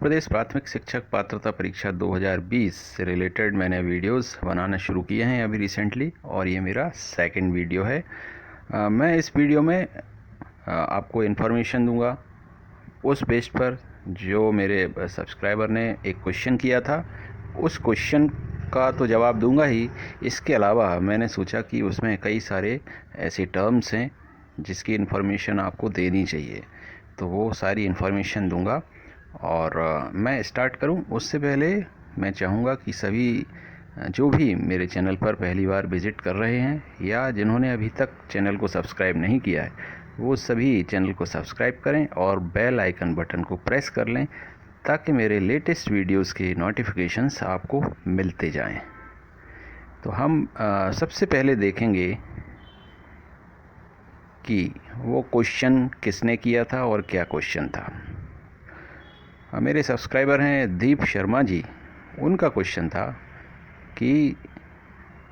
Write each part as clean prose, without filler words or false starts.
प्रदेश प्राथमिक शिक्षक पात्रता परीक्षा 2020 से रिलेटेड मैंने वीडियोस बनाना शुरू किए हैं अभी रिसेंटली, और ये मेरा सेकंड वीडियो है। मैं इस वीडियो में आपको इन्फॉर्मेशन दूंगा उस बेस पर जो मेरे सब्सक्राइबर ने एक क्वेश्चन किया था। उस क्वेश्चन का तो जवाब दूंगा ही, इसके अलावा मैंने सोचा कि उसमें कई सारे ऐसे टर्म्स हैं जिसकी इन्फॉर्मेशन आपको देनी चाहिए, तो वो सारी इन्फॉर्मेशन दूंगा। और मैं स्टार्ट करूं उससे पहले मैं चाहूँगा कि सभी जो भी मेरे चैनल पर पहली बार विज़िट कर रहे हैं या जिन्होंने अभी तक चैनल को सब्सक्राइब नहीं किया है, वो सभी चैनल को सब्सक्राइब करें और बेल आइकन बटन को प्रेस कर लें ताकि मेरे लेटेस्ट वीडियोस के नोटिफिकेशंस आपको मिलते जाएं। तो हम सबसे पहले देखेंगे कि वो क्वेश्चन किसने किया था और क्या क्वेश्चन था। मेरे सब्सक्राइबर हैं दीप शर्मा जी। उनका क्वेश्चन था कि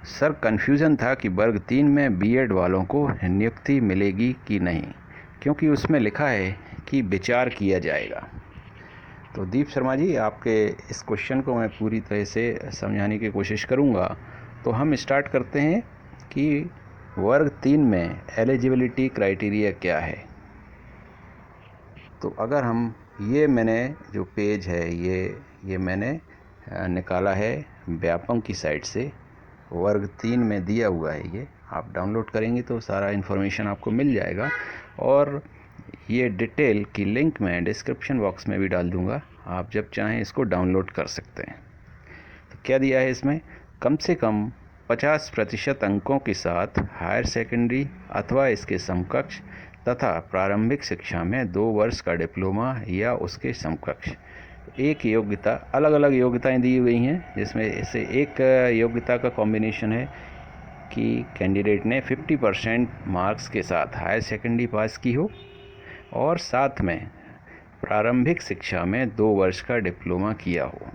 सर कन्फ्यूज़न था कि वर्ग 3 में बीएड वालों को नियुक्ति मिलेगी कि नहीं, क्योंकि उसमें लिखा है कि विचार किया जाएगा। तो दीप शर्मा जी, आपके इस क्वेश्चन को मैं पूरी तरह से समझाने की कोशिश करूंगा। तो हम स्टार्ट करते हैं कि वर्ग 3 में एलिजिबिलिटी क्राइटेरिया क्या है। तो अगर हम मैंने जो पेज है ये मैंने निकाला है व्यापम की साइट से। वर्ग 3 में दिया हुआ है, ये आप डाउनलोड करेंगे तो सारा इन्फॉर्मेशन आपको मिल जाएगा, और ये डिटेल की लिंक मैं डिस्क्रिप्शन बॉक्स में भी डाल दूंगा, आप जब चाहें इसको डाउनलोड कर सकते हैं। तो क्या दिया है इसमें, कम से कम 50% अंकों के साथ हायर सेकेंडरी अथवा इसके समकक्ष तथा प्रारंभिक शिक्षा में 2 वर्ष का डिप्लोमा या उसके समकक्ष। एक योग्यता, अलग अलग योग्यताएं दी गई हैं, जिसमें इससे एक योग्यता का कॉम्बिनेशन है कि कैंडिडेट ने 50% मार्क्स के साथ हायर सेकेंडरी पास की हो और साथ में प्रारंभिक शिक्षा में 2 वर्ष का डिप्लोमा किया हो।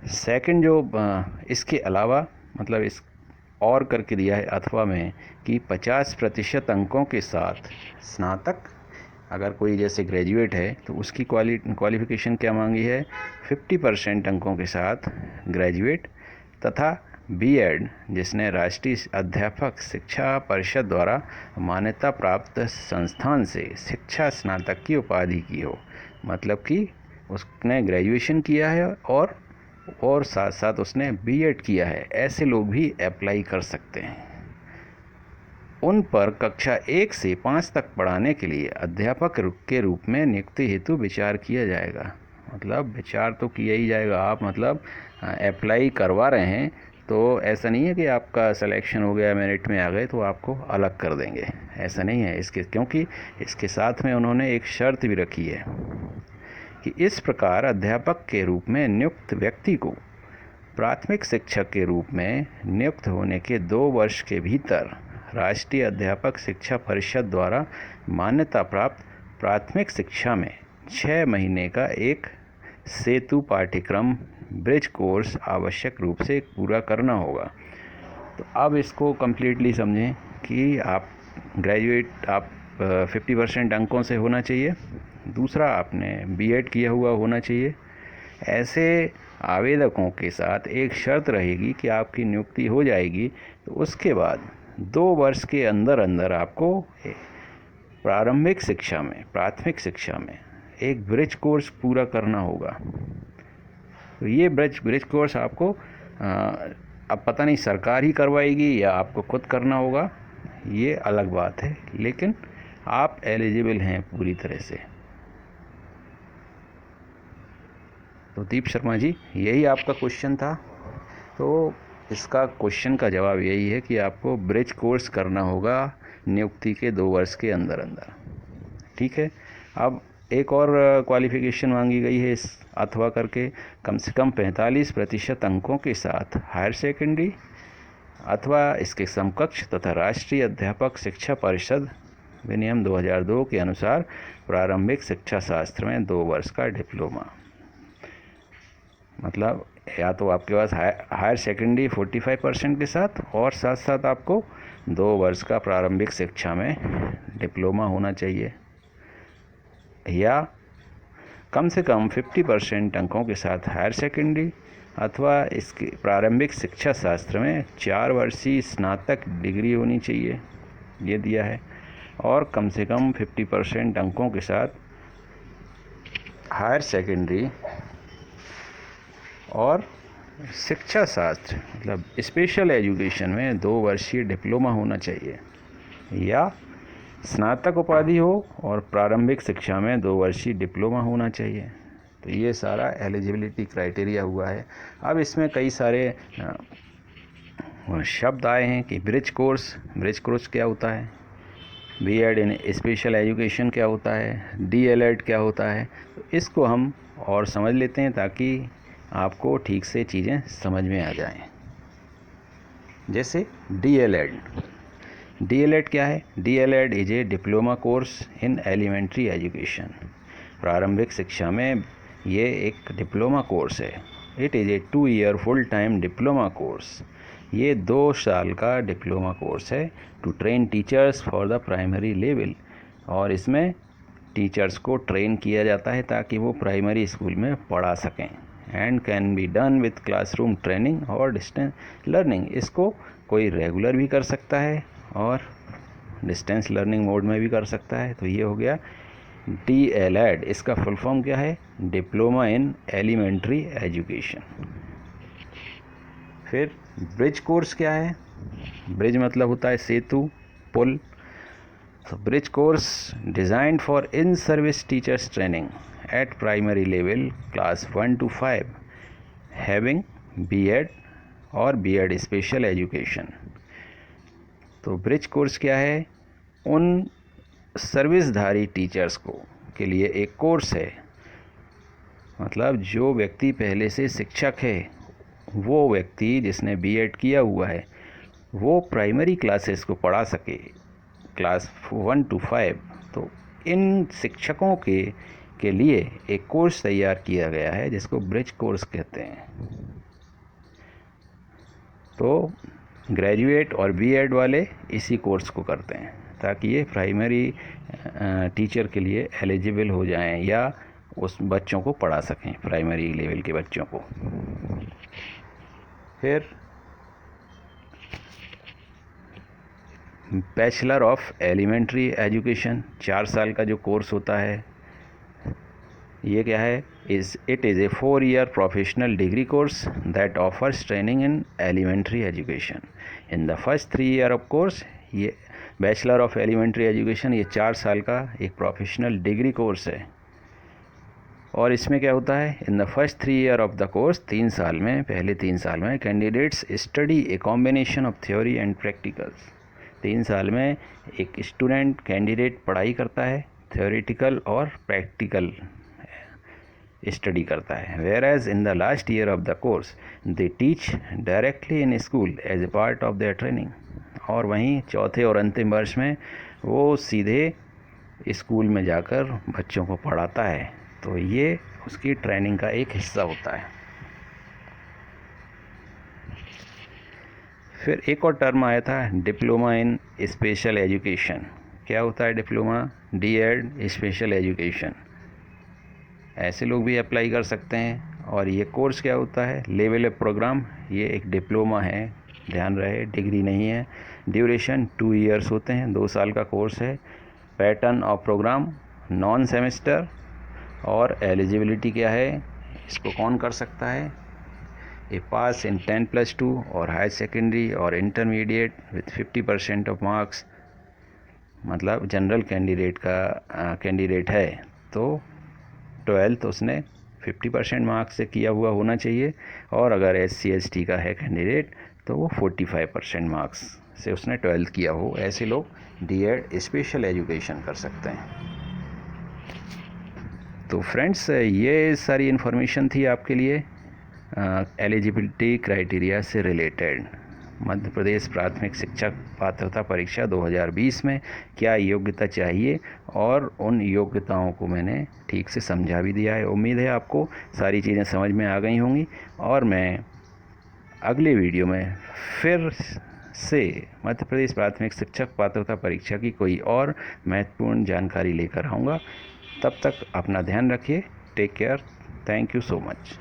सेकंड जो इसके अलावा मतलब इस और करके दिया है अथवा में कि 50% अंकों के साथ स्नातक, अगर कोई जैसे ग्रेजुएट है तो उसकी क्वालिफ़िकेशन क्या मांगी है, 50% अंकों के साथ ग्रेजुएट तथा बीएड जिसने राष्ट्रीय अध्यापक शिक्षा परिषद द्वारा मान्यता प्राप्त संस्थान से शिक्षा स्नातक की उपाधि की हो, मतलब कि उसने ग्रेजुएशन किया है और साथ साथ उसने बीएड किया है, ऐसे लोग भी अप्लाई कर सकते हैं। उन पर कक्षा 1 से 5 तक पढ़ाने के लिए अध्यापक के रूप में नियुक्ति हेतु विचार किया जाएगा। मतलब विचार तो किया ही जाएगा, आप मतलब अप्लाई करवा रहे हैं तो ऐसा नहीं है कि आपका सिलेक्शन हो गया, मेरिट में आ गए तो आपको अलग कर देंगे, ऐसा नहीं है क्योंकि इसके साथ में उन्होंने एक शर्त भी रखी है कि इस प्रकार अध्यापक के रूप में नियुक्त व्यक्ति को प्राथमिक शिक्षक के रूप में नियुक्त होने के 2 वर्ष के भीतर राष्ट्रीय अध्यापक शिक्षा परिषद द्वारा मान्यता प्राप्त प्राथमिक शिक्षा में 6 महीने का एक सेतु पाठ्यक्रम ब्रिज कोर्स आवश्यक रूप से पूरा करना होगा। तो अब इसको कम्प्लीटली समझें कि आप ग्रेजुएट, आप 50% अंकों से होना चाहिए, दूसरा आपने बीएड किया हुआ होना चाहिए। ऐसे आवेदकों के साथ एक शर्त रहेगी कि आपकी नियुक्ति हो जाएगी तो उसके बाद 2 वर्ष के अंदर अंदर आपको प्रारंभिक शिक्षा में, प्राथमिक शिक्षा में एक ब्रिज कोर्स पूरा करना होगा। तो ये ब्रिज कोर्स आपको अब पता नहीं सरकार ही करवाएगी या आपको खुद करना होगा, ये अलग बात है, लेकिन आप एलिजिबल हैं पूरी तरह से। तो दीप शर्मा जी, यही आपका क्वेश्चन था। तो इसका क्वेश्चन का जवाब यही है कि आपको ब्रिज कोर्स करना होगा नियुक्ति के 2 वर्ष के अंदर अंदर। ठीक है। अब एक और क्वालिफ़िकेशन मांगी गई है इस अथवा करके, कम से कम 45% अंकों के साथ हायर सेकेंडरी अथवा इसके समकक्ष तथा राष्ट्रीय अध्यापक शिक्षा परिषद विनियम 2002 के अनुसार प्रारंभिक शिक्षा शास्त्र में 2 वर्ष का डिप्लोमा। मतलब या तो आपके पास हायर सेकेंडरी 45% के साथ और साथ साथ आपको 2 वर्ष का प्रारंभिक शिक्षा में डिप्लोमा होना चाहिए, या कम से कम 50% अंकों के साथ हायर सेकेंडरी अथवा इसके प्रारंभिक शिक्षा शास्त्र में 4 वर्षीय स्नातक डिग्री होनी चाहिए, ये दिया है। और कम से कम 50% अंकों के साथ हायर सेकेंडरी और शिक्षा शास्त्र मतलब स्पेशल एजुकेशन में 2 वर्षीय डिप्लोमा होना चाहिए या स्नातक उपाधि हो और प्रारंभिक शिक्षा में 2 वर्षीय डिप्लोमा होना चाहिए। तो ये सारा एलिजिबिलिटी क्राइटेरिया हुआ है। अब इसमें कई सारे शब्द आए हैं कि ब्रिज कोर्स क्या होता है, बीएड इन स्पेशल एजुकेशन क्या होता है, डीएलएड क्या होता है। तो इसको हम और समझ लेते हैं ताकि आपको ठीक से चीज़ें समझ में आ जाएं। जैसे डीएलएड क्या है? DElEd is a diploma course in elementary education. प्रारंभिक शिक्षा में ये एक डिप्लोमा कोर्स है। It is a 2 year full time diploma course. ये 2 साल का डिप्लोमा कोर्स है to train teachers for the primary level. और इसमें टीचर्स को ट्रेन किया जाता है ताकि वो प्राइमरी स्कूल में पढ़ा सकें। And can be done with classroom training और डिस्टेंस लर्निंग। इसको कोई रेगुलर भी कर सकता है और डिस्टेंस लर्निंग मोड में भी कर सकता है। तो ये हो गया डीएलएड। इसका फुल फॉर्म क्या है? Diploma in elementary education. फिर ब्रिज कोर्स क्या है? ब्रिज मतलब होता है सेतु, पुल। तो bridge course designed for in service teachers training at primary level class 1 to 5 having BEd और बीएड स्पेशल एजुकेशन। तो ब्रिज कोर्स क्या है? उन सर्विसधारी टीचर्स के लिए एक कोर्स है। मतलब जो व्यक्ति पहले से शिक्षक है, वो व्यक्ति जिसने बीएड किया हुआ है, वो प्राइमरी क्लासेस को पढ़ा सके, क्लास 1 to 5। तो इन शिक्षकों के लिए एक कोर्स तैयार किया गया है जिसको ब्रिज कोर्स कहते हैं। तो ग्रेजुएट और बीएड वाले इसी कोर्स को करते हैं ताकि ये प्राइमरी टीचर के लिए एलिजिबल हो जाएं या उस बच्चों को पढ़ा सकें, प्राइमरी लेवल के बच्चों को। फिर बैचलर ऑफ एलिमेंट्री एजुकेशन 4 साल का जो कोर्स होता है, ये क्या है? It is a 4 year professional degree course that offers training in elementary education in the first 3 year of course. ये बैचलर ऑफ एलिमेंट्री एजुकेशन ये 4 साल का एक प्रोफेशनल डिग्री कोर्स है। और इसमें क्या होता है? इन the first 3 year of the course, 3 साल में, पहले 3 साल में candidates study a combination of theory and practicals. 3 साल में एक स्टूडेंट कैंडिडेट पढ़ाई करता है, थ्योरेटिकल और प्रैक्टिकल स्टडी करता है। Whereas in the last year of the course they teach directly in school as a part of their training. और वहीं चौथे और अंतिम वर्ष में वो सीधे स्कूल में जाकर बच्चों को पढ़ाता है। तो ये उसकी ट्रेनिंग का एक हिस्सा होता है। फिर एक और टर्म आया था डिप्लोमा इन स्पेशल एजुकेशन। क्या होता है डिप्लोमा? DEd special education. ऐसे लोग भी अप्लाई कर सकते हैं। और ये कोर्स क्या होता है? Level of programme. ये एक डिप्लोमा है, ध्यान रहे, डिग्री नहीं है। ड्यूरेशन 2 ईयर्स होते हैं, 2 साल का कोर्स है। Pattern of programme non semester. और एलिजिबिलिटी क्या है? इसको कौन कर सकता है? ए पास इन 10+2 और हायर सेकेंडरी और इंटरमीडिएट विथ 50% ऑफ मार्क्स। मतलब जनरल कैंडिडेट है तो 12th उसने 50% मार्क्स से किया हुआ होना चाहिए। और अगर SC/ST का है कैंडिडेट तो वो 45% मार्क्स से उसने 12th किया हो। ऐसे लोग डीएड स्पेशल एजुकेशन कर सकते हैं। तो फ्रेंड्स, ये सारी इन्फॉर्मेशन थी आपके लिए एलिजिबिलिटी क्राइटेरिया से रिलेटेड। मध्य प्रदेश प्राथमिक शिक्षक पात्रता परीक्षा 2020 में क्या योग्यता चाहिए, और उन योग्यताओं को मैंने ठीक से समझा भी दिया है। उम्मीद है आपको सारी चीज़ें समझ में आ गई होंगी। और मैं अगले वीडियो में फिर से मध्य प्रदेश प्राथमिक शिक्षक पात्रता परीक्षा की कोई और महत्वपूर्ण जानकारी लेकर आऊँगा। तब तक अपना ध्यान रखिए। Take care, thank you so much.